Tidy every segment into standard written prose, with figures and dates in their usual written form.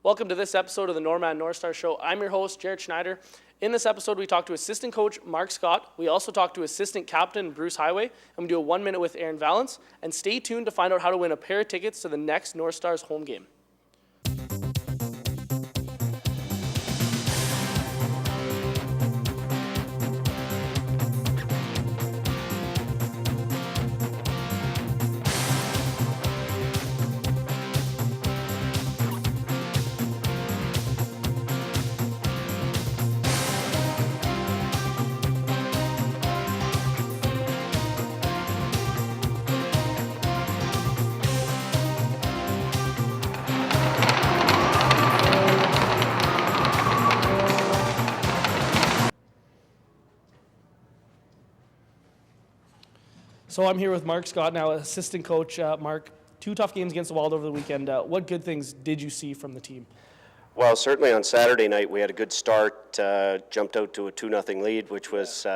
Welcome to this episode of the Northstars Show. I'm your host, Jaret Schneider. In this episode, we talk to assistant coach Mark Scott. We also talk to assistant captain Bruce Highway, and we do a 1 minute with Aaron Vallence. And stay tuned to find out how to win a pair of tickets to the next Northstars home game. So I'm here with Mark Scott now, assistant coach. Mark, 2 tough games against the Wild over the weekend. What good things did you see from the team? Well, certainly on Saturday night we had a good start, jumped out to a 2-0 lead, which was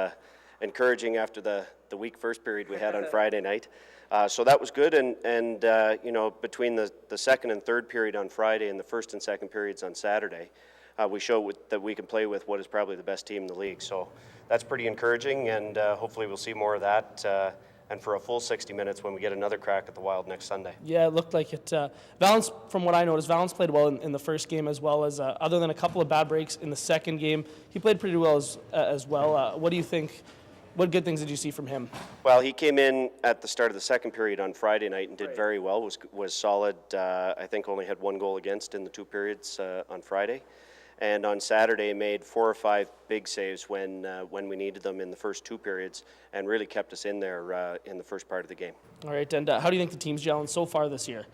encouraging after the weak first period we had on Friday night. So that was good, and you know, between the second and third period on Friday and the first and second periods on Saturday, we showed that we can play with what is probably the best team in the league. So that's pretty encouraging, and hopefully we'll see more of that. And for a full 60 minutes when we get another crack at the Wild next Sunday. Yeah, it looked like it. Vallence, from what I noticed, Vallence played well in the first game, as well as, other than a couple of bad breaks in the second game, he played pretty well as well. What do you think? What good things did you see from him? Well, he came in at the start of the second period on Friday night and did very well, was solid. I think only had 1 goal against in the 2 periods on Friday. And on Saturday made 4 or 5 big saves when we needed them in the first 2 periods, and really kept us in there in the first part of the game. All right, and how do you think the team's gelling so far this year?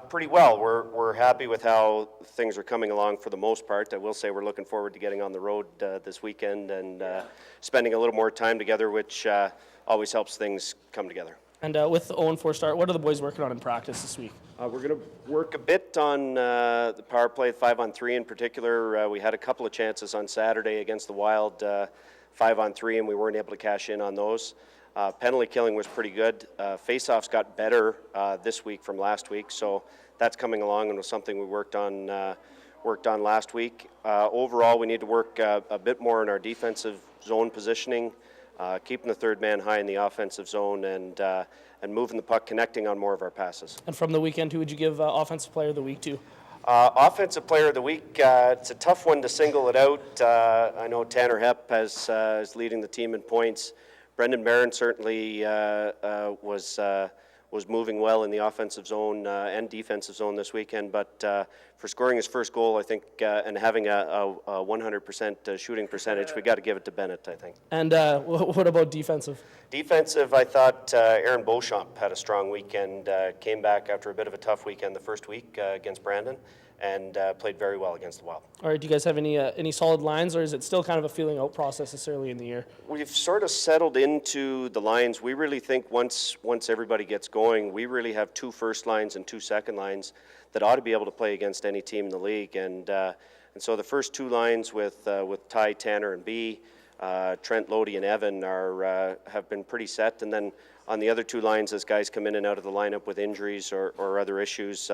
Pretty well. We're happy with how things are coming along for the most part. I will say we're looking forward to getting on the road this weekend and spending a little more time together, which always helps things come together. And with the 0-4 start, what are the boys working on in practice this week? We're going to work a bit on the power play, 5-on-3 in particular. We had a couple of chances on Saturday against the Wild, 5-on-3, and we weren't able to cash in on those. Penalty killing was pretty good. Face-offs got better this week from last week, so that's coming along and was something we worked on last week. Overall, we need to work a bit more in our defensive zone positioning, keeping the third man high in the offensive zone, and moving the puck, connecting on more of our passes. And from the weekend, who would you give Offensive Player of the Week to? Offensive Player of the Week, it's a tough one to single it out. I know Tanner Hepp is leading the team in points. Brendan Barron certainly was moving well in the offensive zone and defensive zone this weekend, but for scoring his first goal, I think, and having a 100% shooting percentage, we got to give it to Bennett, I think. And what about defensive? Defensive, I thought Aaron Beauchamp had a strong weekend, came back after a bit of a tough weekend the first week against Brandon, and played very well against the Wild. All right, do you guys have any solid lines, or is it still kind of a feeling out process this early in the year? We've sort of settled into the lines. We really think once everybody gets going, we really have 2 first lines and 2 second lines that ought to be able to play against any team in the league. And so the first 2 lines with Ty, Tanner, and B, Trent, Lodi, and Evan have been pretty set. And then on the other 2 lines, as guys come in and out of the lineup with injuries or other issues,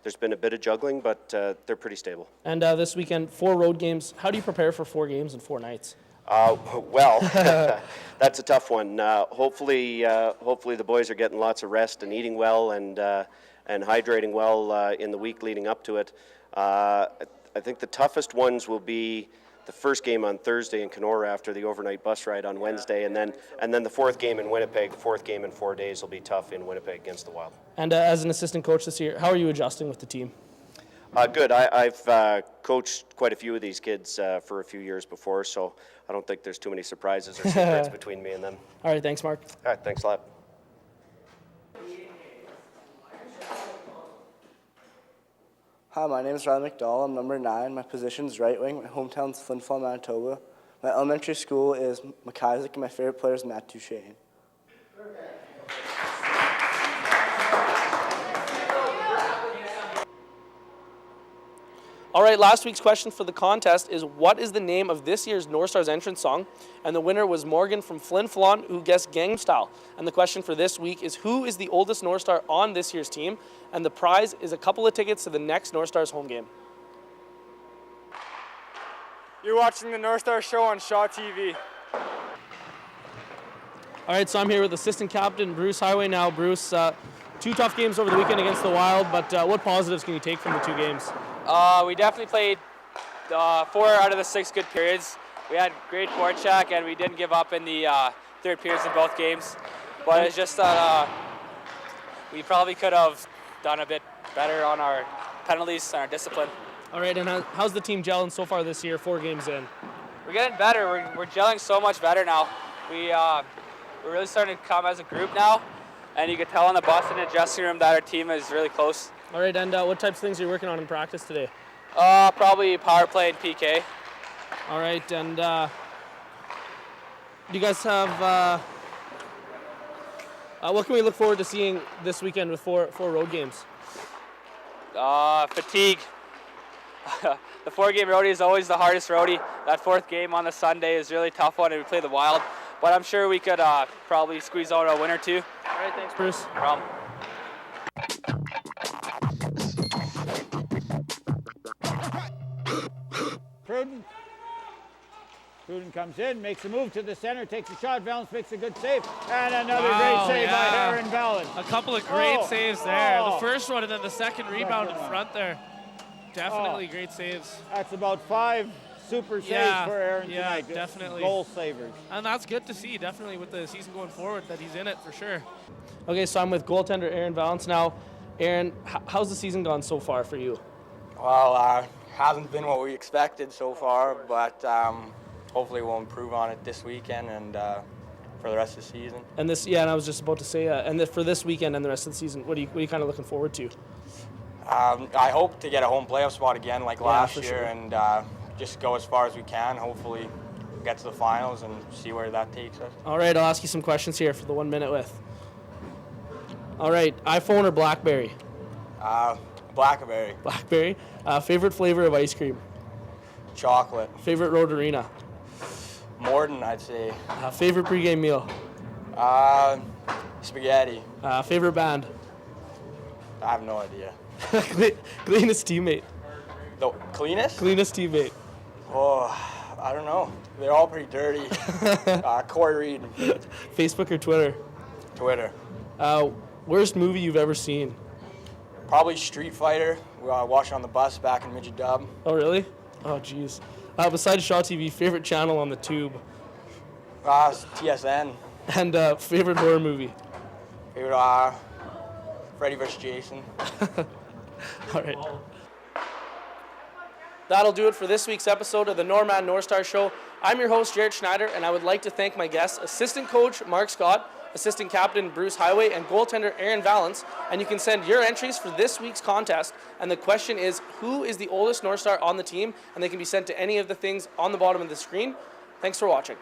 there's been a bit of juggling, but they're pretty stable. And this weekend, 4 road games. How do you prepare for 4 games in 4 nights? Well, that's a tough one. Hopefully the boys are getting lots of rest and eating well and hydrating well in the week leading up to it. I think the toughest ones will be the first game on Thursday in Kenora after the overnight bus ride on Wednesday, and then the 4th game in Winnipeg. The 4th game in 4 days will be tough in Winnipeg against the Wild. And as an assistant coach this year, how are you adjusting with the team? Good. I've coached quite a few of these kids for a few years before, so I don't think there's too many surprises or secrets between me and them. All right, thanks, Mark. All right, thanks a lot. Hi, my name is Riley McDowell. I'm number 9. My position is right wing. My hometown is Flin Flon, Manitoba. My elementary school is McIsaac, and my favorite player is Matt Duchesne. All right, last week's question for the contest is, what is the name of this year's Northstars entrance song? And the winner was Morgan from Flin Flon, who guessed Gangnam Style. And the question for this week is, who is the oldest Northstar on this year's team? And the prize is a couple of tickets to the next Northstars home game. You're watching the Northstars Show on Shaw TV. All right, so I'm here with assistant captain Bruce Highway now. Bruce, 2 tough games over the weekend against the Wild, but what positives can you take from the 2 games? We definitely played 4 out of the 6 good periods. We had great forecheck, and we didn't give up in the third periods in both games. But it's just that we probably could have done a bit better on our penalties and our discipline. All right, and how's the team gelling so far this year, 4 games in? We're getting better. We're gelling so much better now. We're really starting to come as a group now, and you can tell on the bus and the dressing room that our team is really close. All right, and what types of things are you working on in practice today? Probably power play and PK. All right, and do you guys have, what can we look forward to seeing this weekend with 4 road games? Fatigue. The 4-game roadie is always the hardest roadie. That 4th game on the Sunday is a really tough one, and we play the Wild. But I'm sure we could probably squeeze out a win or 2. All right, thanks, Bruce. No problem. Pruden comes in, makes a move to the center, takes a shot. Vallence makes a good save, and another great save by Aaron Vallence. A couple of great saves there. The first one and then the second rebound in front there. Definitely great saves. That's about 5 super saves for Aaron tonight. Definitely. Goal savers. And that's good to see, definitely, with the season going forward, that he's in it for sure. Okay, so I'm with goaltender Aaron Vallence now. Aaron, how's the season gone so far for you? Well, hasn't been what we expected so far, but hopefully we'll improve on it this weekend and for the rest of the season. And and I was just about to say, for this weekend and the rest of the season, what are you kind of looking forward to? I hope to get a home playoff spot again like last year, sure. and just go as far as we can. Hopefully get to the finals and see where that takes us. All right, I'll ask you some questions here for the 1 minute with. All right, iPhone or BlackBerry? Blackberry. BlackBerry. Favorite flavor of ice cream? Chocolate. Favorite road arena? Morden, I'd say. Favorite pregame meal? Spaghetti. Favorite band? I have no idea. Cleanest teammate? The cleanest? Cleanest teammate. Oh, I don't know. They're all pretty dirty. Corey Reed. Facebook or Twitter? Twitter. Worst movie you've ever seen? Probably Street Fighter. We watched it on the bus back in Midget Dub. Oh, really? Oh, jeez. Besides Shaw TV, favorite channel on the tube? TSN. And favorite horror movie? Favorite, Freddy vs. Jason. All right. That'll do it for this week's episode of the Norman Northstars Show. I'm your host, Jaret Schneider, and I would like to thank my guests, assistant coach Mark Scott, assistant captain Bruce Highway, and goaltender Aaron Vallence. And you can send your entries for this week's contest. And the question is, who is the oldest North Star on the team? And they can be sent to any of the things on the bottom of the screen. Thanks for watching.